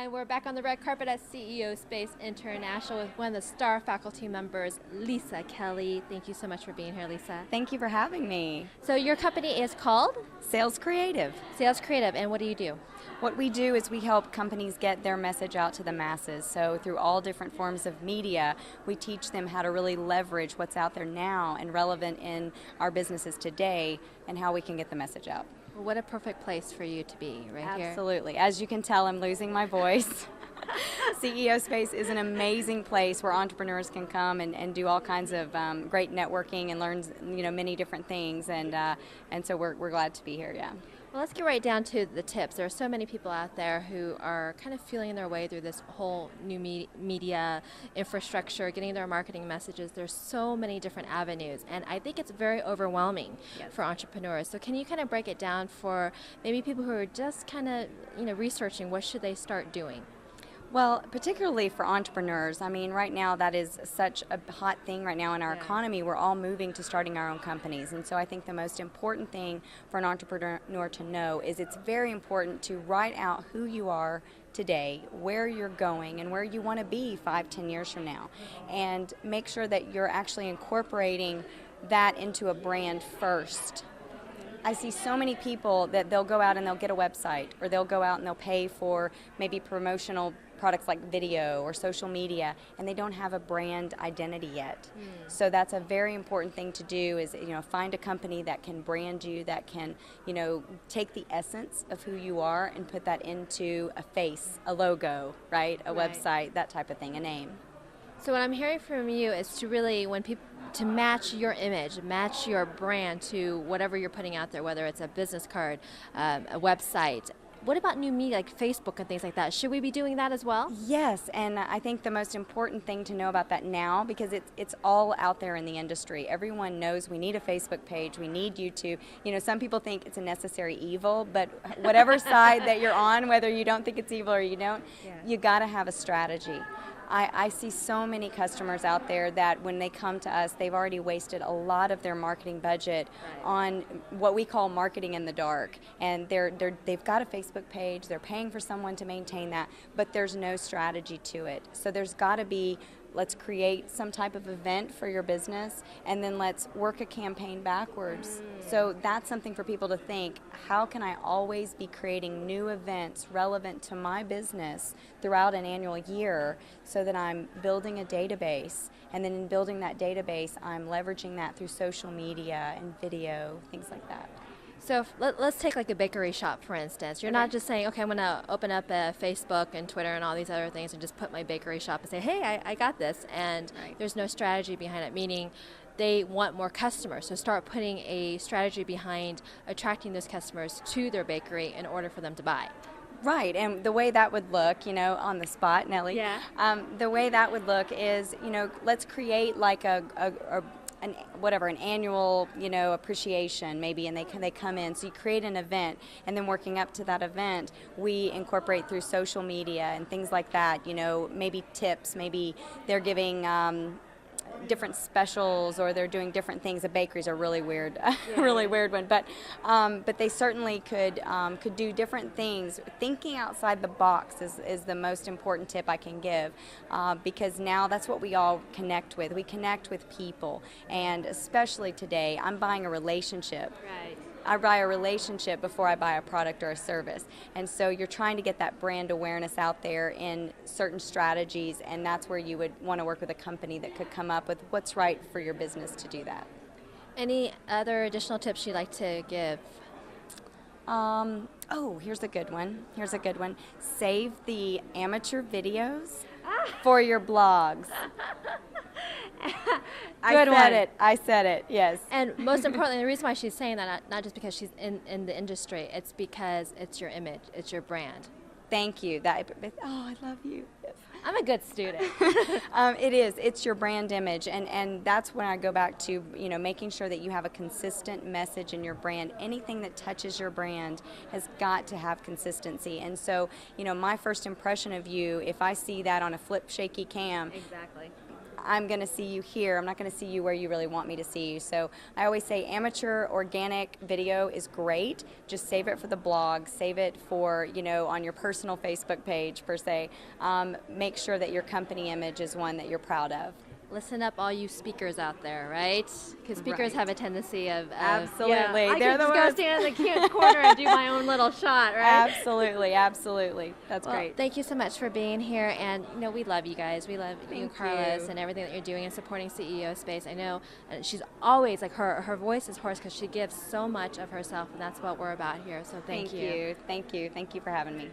And we're back on the red carpet at CEO Space International with one of the star faculty members, Lisa Kelley. Thank you so much for being here, Lisa. Thank you for having me. So your company is called? Sales Creative. Sales Creative, and what do you do? What we do is we help companies get their message out to the masses. So through all different forms of media, we teach them how to really leverage what's out there now and relevant in our businesses today and how we can get the message out. Well, what a perfect place for you to be right here. Absolutely. As you can tell, I'm losing my voice. CEO Space is an amazing place where entrepreneurs can come and do all kinds of great networking and learn many different things, and so we're glad to be here. Yeah. Well, let's get right down to the tips. There are so many people out there who are kind of feeling their way through this whole new media infrastructure, getting their marketing messages. There's so many different avenues, and I think it's very overwhelming for entrepreneurs. So can you kind of break it down for maybe people who are just kind of researching what should they start doing? Well, particularly for entrepreneurs, I mean, right now that is such a hot thing right now in our economy. We're all moving to starting our own companies. And so I think the most important thing for an entrepreneur to know is it's very important to write out who you are today, where you're going, and where you want to be 5-10 years from now. And make sure that you're actually incorporating that into a brand first. I see so many people that they'll go out and they'll get a website, or they'll go out and they'll pay for maybe promotional products like video or social media, and they don't have a brand identity yet. So that's a very important thing to do is, find a company that can brand you, that can, take the essence of who you are and put that into a face, a logo, right? A website, that type of thing, a name. So what I'm hearing from you is to really, to match your image, match your brand to whatever you're putting out there, whether it's a business card, a website. What about new media like Facebook and things like that? Should we be doing that as well? Yes, and I think the most important thing to know about that now, because it's all out there in the industry. Everyone knows we need a Facebook page, we need YouTube. Some people think it's a necessary evil, but whatever side that you're on, whether you don't think it's evil or you don't, you got to have a strategy. I see so many customers out there that when they come to us, they've already wasted a lot of their marketing budget on what we call marketing in the dark. And they've got a Facebook page, they're paying for someone to maintain that, but there's no strategy to it. So there's got to be, let's create some type of event for your business, and then let's work a campaign backwards. So that's something for people to think, how can I always be creating new events relevant to my business throughout an annual year so that I'm building a database, and then in building that database, I'm leveraging that through social media and video, things like that. So let's take like a bakery shop, for instance. You're not just saying, okay, I'm going to open up a Facebook and Twitter and all these other things and just put my bakery shop and say, hey, I got this. And there's no strategy behind it, meaning they want more customers. So start putting a strategy behind attracting those customers to their bakery in order for them to buy. Right, and the way that would look, on the spot, Nellie, the way that would look is, let's create like an annual, appreciation maybe, and they come in. So you create an event, and then working up to that event, we incorporate through social media and things like that, maybe tips, maybe they're giving different specials, or they're doing different things. The bakeries are really weird, really weird one, but they certainly could do different things. Thinking outside the box is the most important tip I can give, because now that's what we all connect with. We connect with people, and especially today, I'm buying a relationship. Right. I buy a relationship before I buy a product or a service. And so you're trying to get that brand awareness out there in certain strategies, and that's where you would want to work with a company that could come up with what's right for your business to do that. Any other additional tips you'd like to give? Here's a good one. Save the amateur videos for your blogs. I said it, yes. And most importantly, the reason why she's saying that, not just because she's in the industry, it's because it's your image, it's your brand. Thank you. I love you. Yes. I'm a good student. It is. It's your brand image, and that's when I go back to making sure that you have a consistent message in your brand. Anything that touches your brand has got to have consistency. And so, my first impression of you, if I see that on a flip shaky cam, exactly. I'm going to see you here. I'm not going to see you where you really want me to see you. So I always say amateur organic video is great. Just save it for the blog, save it for, on your personal Facebook page per se. Make sure that your company image is one that you're proud of. Listen up, all you speakers out there, right? Because speakers have a tendency of absolutely. I They're can the just ones. go stand in the corner and do my own little shot, right? Absolutely. That's great. Thank you so much for being here, and we love you guys. We love you, Carlos, and everything that you're doing and supporting CEO Space. I know she's always like her voice is hoarse because she gives so much of herself, and that's what we're about here. So thank you. Thank you for having me.